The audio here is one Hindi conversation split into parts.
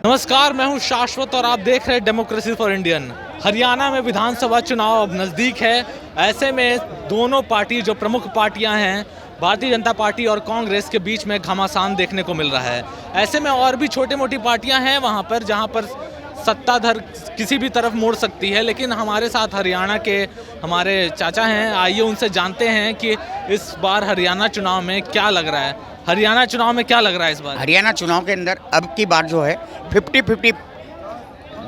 नमस्कार, मैं हूं शाश्वत और आप देख रहे हैं डेमोक्रेसी फॉर इंडियन। हरियाणा में विधानसभा चुनाव अब नज़दीक है। ऐसे में दोनों पार्टी जो प्रमुख पार्टियां हैं, भारतीय जनता पार्टी और कांग्रेस के बीच में घमासान देखने को मिल रहा है। ऐसे में और भी छोटी मोटी पार्टियां हैं वहां पर, जहां पर सत्ताधर किसी भी तरफ मोड़ सकती है। लेकिन हमारे साथ हरियाणा के हमारे चाचा हैं, आइए उनसे जानते हैं कि इस बार हरियाणा चुनाव में क्या लग रहा है। हरियाणा चुनाव में क्या लग रहा है इस बार? हरियाणा चुनाव के अंदर अब की बार जो है 50-50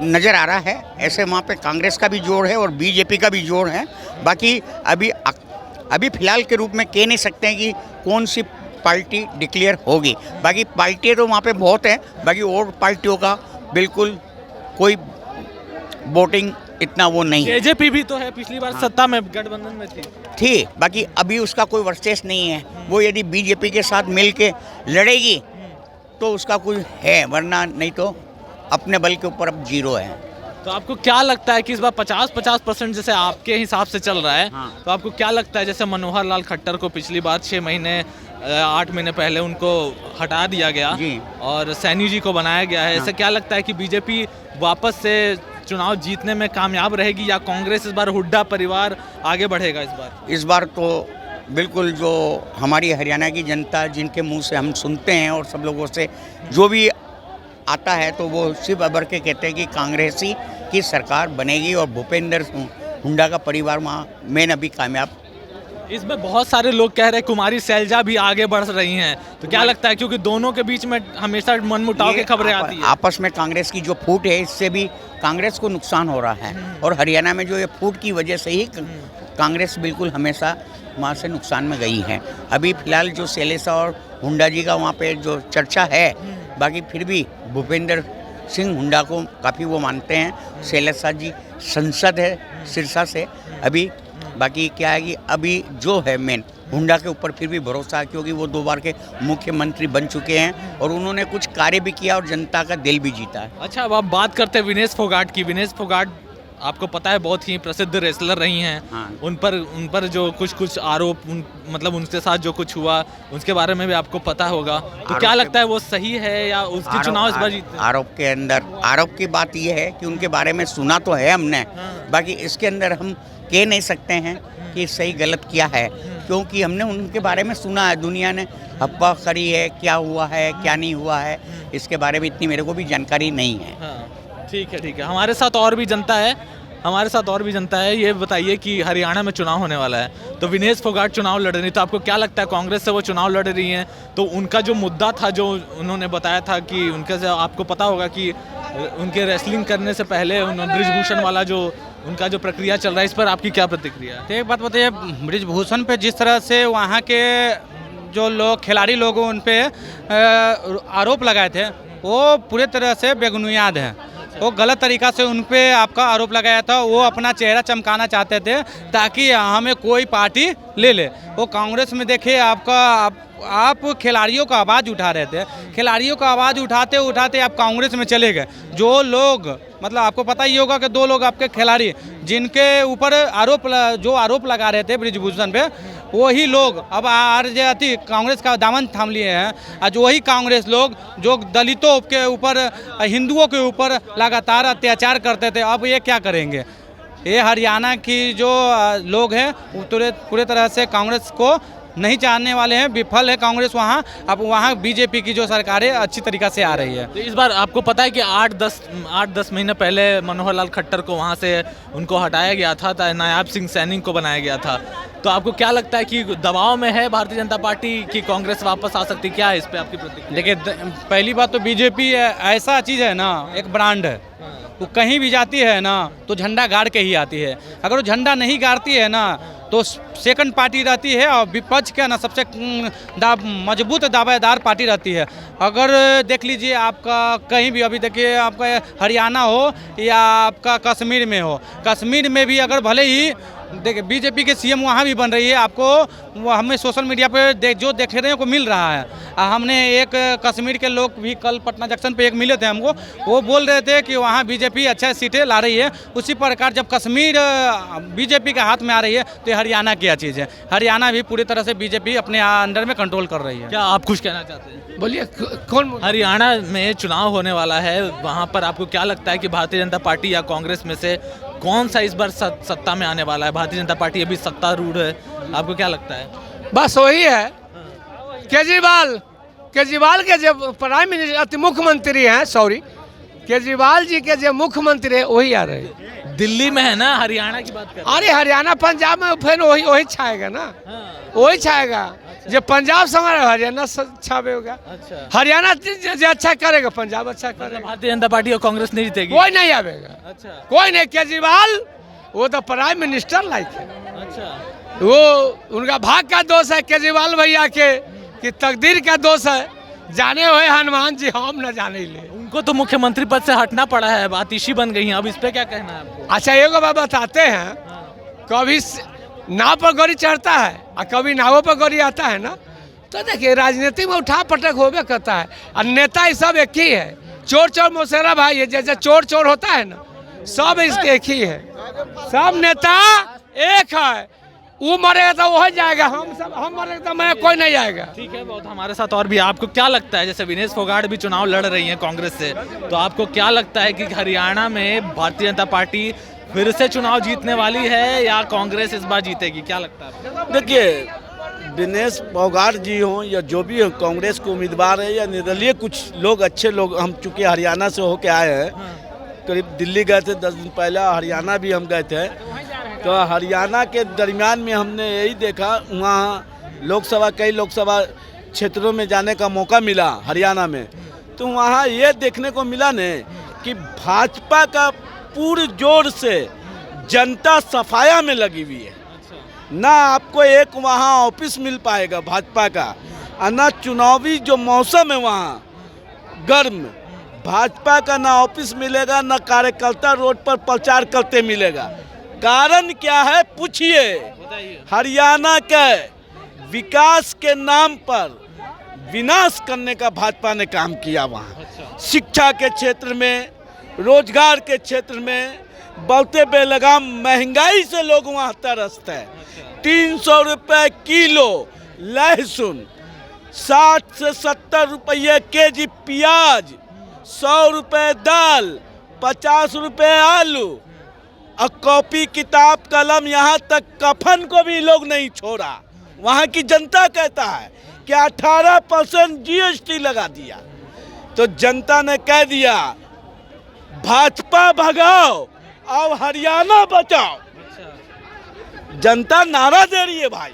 नज़र आ रहा है। ऐसे वहाँ पे कांग्रेस का भी जोर है और बीजेपी का भी जोर है। बाकी अभी फिलहाल के रूप में कह नहीं सकते हैं कि कौन सी पार्टी डिक्लेयर होगी। बाकी पार्टियाँ तो वहाँ पे बहुत हैं, बाकी और पार्टियों का बिल्कुल कोई वोटिंग इतना वो नहीं है। बीजेपी भी तो है, पिछली बार सत्ता में गठबंधन में थी। बाकी अभी उसका कोई वर्चेस नहीं है। वो यदि बीजेपी के साथ मिल के लड़ेगी तो उसका कुछ है, वरना नहीं तो अपने बल के ऊपर अब जीरो है। तो आपको क्या लगता है कि इस बार 50% जैसे आपके हिसाब से चल रहा है, तो आपको क्या लगता है जैसे मनोहर लाल खट्टर को पिछली बार 8 महीने पहले उनको हटा दिया गया और सैनी जी को बनाया गया है, ऐसे क्या लगता है कि बीजेपी वापस से चुनाव जीतने में कामयाब रहेगी या कांग्रेस इस बार हुड्डा परिवार आगे बढ़ेगा? इस बार तो बिल्कुल जो हमारी हरियाणा की जनता, जिनके मुंह से हम सुनते हैं और सब लोगों से जो भी आता है, तो वो सिर्फ अबर के कहते हैं कि कांग्रेसी की सरकार बनेगी और भूपेंद्र हुड्डा का परिवार वहाँ मेन अभी कामयाब। इसमें बहुत सारे लोग कह रहे हैं कुमारी शैलजा भी आगे बढ़ रही हैं, तो क्या लगता है? क्योंकि दोनों के बीच में हमेशा मनमुटाव की खबरें आती हैं। आपस में कांग्रेस की जो फूट है, इससे भी कांग्रेस को नुकसान हो रहा है और हरियाणा में जो ये फूट की वजह से ही कांग्रेस बिल्कुल हमेशा वहाँ से नुकसान में गई है। अभी फिलहाल जो शैलेशा और हुड्डा जी का वहाँ पे जो चर्चा है, बाकी फिर भी भूपेंद्र सिंह हुड्डा को काफ़ी वो मानते हैं। शैलेशा जी संसद है सिरसा से अभी। बाकी क्या है कि अभी जो है मेन हुड्डा के ऊपर फिर भी भरोसा है, क्योंकि वो 2 बार के मुख्यमंत्री बन चुके हैं और उन्होंने कुछ कार्य भी किया और जनता का दिल भी जीता है। अच्छा, अब आप बात करते हैं विनेश फोगाट की। विनेश फोगाट आपको पता है बहुत ही प्रसिद्ध रेसलर रही हैं। उन पर जो कुछ आरोप, मतलब उनके साथ जो कुछ हुआ उसके बारे में भी आपको पता होगा, तो क्या लगता है वो सही है या उसकी चुनाव इस बार जीतते? आरोप की बात यह है कि उनके बारे में सुना तो है हमने, बाकी इसके अंदर हम कह नहीं सकते हैं कि सही गलत क्या है, क्योंकि हमने उनके बारे में सुना है। दुनिया ने अफवाह करी है, क्या हुआ है क्या नहीं हुआ है, इसके बारे में इतनी मेरे को भी जानकारी नहीं है। ठीक है। हमारे साथ और भी जनता है। ये बताइए कि हरियाणा में चुनाव होने वाला है, तो विनेश फोगाट चुनाव लड़ रही, तो आपको क्या लगता है कांग्रेस से वो चुनाव लड़ रही हैं, तो उनका जो मुद्दा था, जो उन्होंने बताया था कि उनके से आपको पता होगा कि उनके रेसलिंग करने से पहले ब्रिजभूषण वाला जो उनका जो प्रक्रिया चल रहा है, इस पर आपकी क्या प्रतिक्रिया है? एक बात बताइए, ब्रिजभूषण पे जिस तरह से वहाँ के जो लोग खिलाड़ी लोग उन पे आरोप लगाए थे, वो पूरे तरह से बेबुनियाद है। वो गलत तरीका से उन पे आपका आरोप लगाया था। वो अपना चेहरा चमकाना चाहते थे ताकि हमें कोई पार्टी ले ले। वो कांग्रेस में देखिए आप खिलाड़ियों का आवाज़ उठा रहे थे, खिलाड़ियों का आवाज़ उठाते उठाते आप कांग्रेस में चले गए। जो लोग, मतलब आपको पता ही होगा कि 2 लोग आपके खिलाड़ी जिनके ऊपर आरोप लगा रहे थे ब्रिजभूषण पे, वही लोग अब आरजेडी कांग्रेस का दामन थाम लिए हैं। आज वही कांग्रेस लोग जो दलितों के ऊपर, हिंदुओं के ऊपर लगातार अत्याचार करते थे, अब ये क्या करेंगे? ये हरियाणा की जो लोग हैं पूरे तरह से कांग्रेस को नहीं चाहने वाले हैं। विफल है कांग्रेस वहाँ। अब वहाँ बीजेपी की जो सरकार है अच्छी तरीक़ा से आ रही है। तो इस बार आपको पता है कि 8-10 महीने पहले मनोहर लाल खट्टर को वहाँ से उनको हटाया गया था, नायाब सिंह सैनी को बनाया गया था। तो आपको क्या लगता है कि दबाव में है भारतीय जनता पार्टी की कांग्रेस वापस आ सकती, क्या है इस पर आपकी प्रतिक्रिया? देखिए, पहली बात तो बीजेपी ऐसा चीज़ है ना, एक ब्रांड है। वो कहीं भी जाती है ना तो झंडा गाड़ के ही आती है। अगर वो झंडा नहीं गाड़ती है ना तो सेकंड पार्टी रहती है और विपक्ष का ना सबसे मजबूत दावेदार पार्टी रहती है। अगर देख लीजिए आपका कहीं भी, अभी देखिए आपका हरियाणा हो या आपका कश्मीर में हो, कश्मीर में भी अगर भले ही देखिए बीजेपी के सीएम वहाँ भी बन रही है, आपको वो हमें सोशल मीडिया पे जो देखने को मिल रहा है। हमने एक कश्मीर के लोग भी कल पटना जंक्शन पे एक मिले थे हमको, वो बोल रहे थे कि वहाँ बीजेपी अच्छा सीटें ला रही है। उसी प्रकार जब कश्मीर बीजेपी के हाथ में आ रही है तो ये हरियाणा क्या चीज़ है, हरियाणा भी पूरी तरह से बीजेपी अपने अंडर में कंट्रोल कर रही है। क्या आप कुछ कहना चाहते हैं? बोलिए कौन? हरियाणा में चुनाव होने वाला है, वहाँ पर आपको क्या लगता है कि भारतीय जनता पार्टी या कांग्रेस में से कौन सा इस बार सत्ता में आने वाला है? भारतीय जनता पार्टी अभी सत्तारूढ़ है, आपको क्या लगता है? बस वही है, केजरीवाल के जो प्राइम मिनिस्टर मुख्यमंत्री हैं, सॉरी केजरीवाल जी के जो मुख्यमंत्री है वही आ रहे हैं। दिल्ली में है ना, हरियाणा की बात कर रहे हैं। अरे हरियाणा पंजाब में फिर वही छाएगा ना, हाँ, वही छाएगा। जो पंजाब संभाले हरियाणा छावे होगा। अच्छा, हरियाणा जो अच्छा करेगा पंजाब अच्छा करेगा। भारतीय जनता पार्टी और कांग्रेस नहीं जीतेगी? कोई नहीं आवेगा, अच्छा कोई नहीं। केजरीवाल वो तो प्राइम मिनिस्टर लाइक है, अच्छा, वो उनका भाग का दोष है केजरीवाल भैया के, कि तकदीर का दोष है। जाने हुए हनुमान जी हम न जाने ले। उनको तो मुख्यमंत्री पद से हटना पड़ा है, आतिशी बन गई हैं, अब इस पे क्या कहना है आपको? अच्छा एक बात बताते हैं, कभी नाव पर गोली चढ़ता है और कभी नावों पर गोली आता है ना, तो देखिए राजनीति में उठा पटक होबे करता है। और नेता ये सब एक ही है, चोर चोर मौसेरा भाई है, जैसे चोर चोर होता है ना, सब इसके एक ही है, सब नेता एक है। वो मरेगा तो वही जाएगा, हम मरेगा तो मैं कोई नहीं आएगा। ठीक है, बहुत हमारे साथ और भी। आपको क्या लगता है, जैसे विनेश फोगाट भी चुनाव लड़ रही हैं कांग्रेस से, तो आपको क्या लगता है कि हरियाणा में भारतीय जनता पार्टी फिर से चुनाव जीतने वाली है या कांग्रेस इस बार जीतेगी, क्या लगता है आपको? देखिए विनेश फोगाट जी हों या जो भी हो, कांग्रेस के उम्मीदवार है या निर्दलीय कुछ लोग अच्छे लोग, हम चूँकि हरियाणा से होके आए हैं, करीब दिल्ली गए थे 10 दिन पहले, हरियाणा भी हम गए थे, तो हरियाणा के दरमियान में हमने यही देखा, वहाँ लोकसभा कई लोकसभा क्षेत्रों में जाने का मौका मिला हरियाणा में, तो वहाँ ये देखने को मिला ने कि भाजपा का पूरे जोर से जनता सफाया में लगी हुई है। ना आपको एक वहाँ ऑफिस मिल पाएगा भाजपा का, और ना चुनावी जो मौसम है वहाँ गर्म, भाजपा का ना ऑफिस मिलेगा, ना कार्यकर्ता रोड पर प्रचार करते मिलेगा। कारण क्या है पूछिए? हरियाणा के विकास के नाम पर विनाश करने का भाजपा ने काम किया वहाँ। शिक्षा के क्षेत्र में, रोजगार के क्षेत्र में बढ़ते बेलगाम महंगाई से लोग वहाँ तरसते हैं। 300 रुपये किलो लहसुन, 60 से 70 रुपये केजी प्याज, 100 रुपये दाल, 50 रुपये आलू, और कॉपी किताब कलम, यहाँ तक कफन को भी लोग नहीं छोड़ा। वहाँ की जनता कहता है कि 18% GST लगा दिया, तो जनता ने कह दिया भाजपा भगाओ और हरियाणा बचाओ। जनता नारा दे रही है भाई,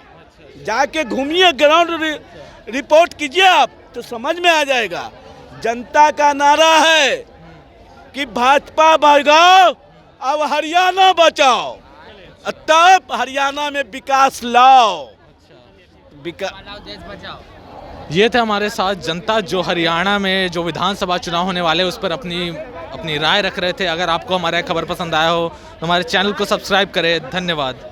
जाके घूमिए, ग्राउंड रिपोर्ट कीजिए आप, तो समझ में आ जाएगा। जनता का नारा है कि भाजपा भगाओ अब हरियाणा बचाओ, तब हरियाणा में विकास लाओ। ये थे हमारे साथ जनता जो हरियाणा में जो विधानसभा चुनाव होने वाले उस पर अपनी राय रख रहे थे। अगर आपको हमारा खबर पसंद आया हो तो हमारे चैनल को सब्सक्राइब करें। धन्यवाद।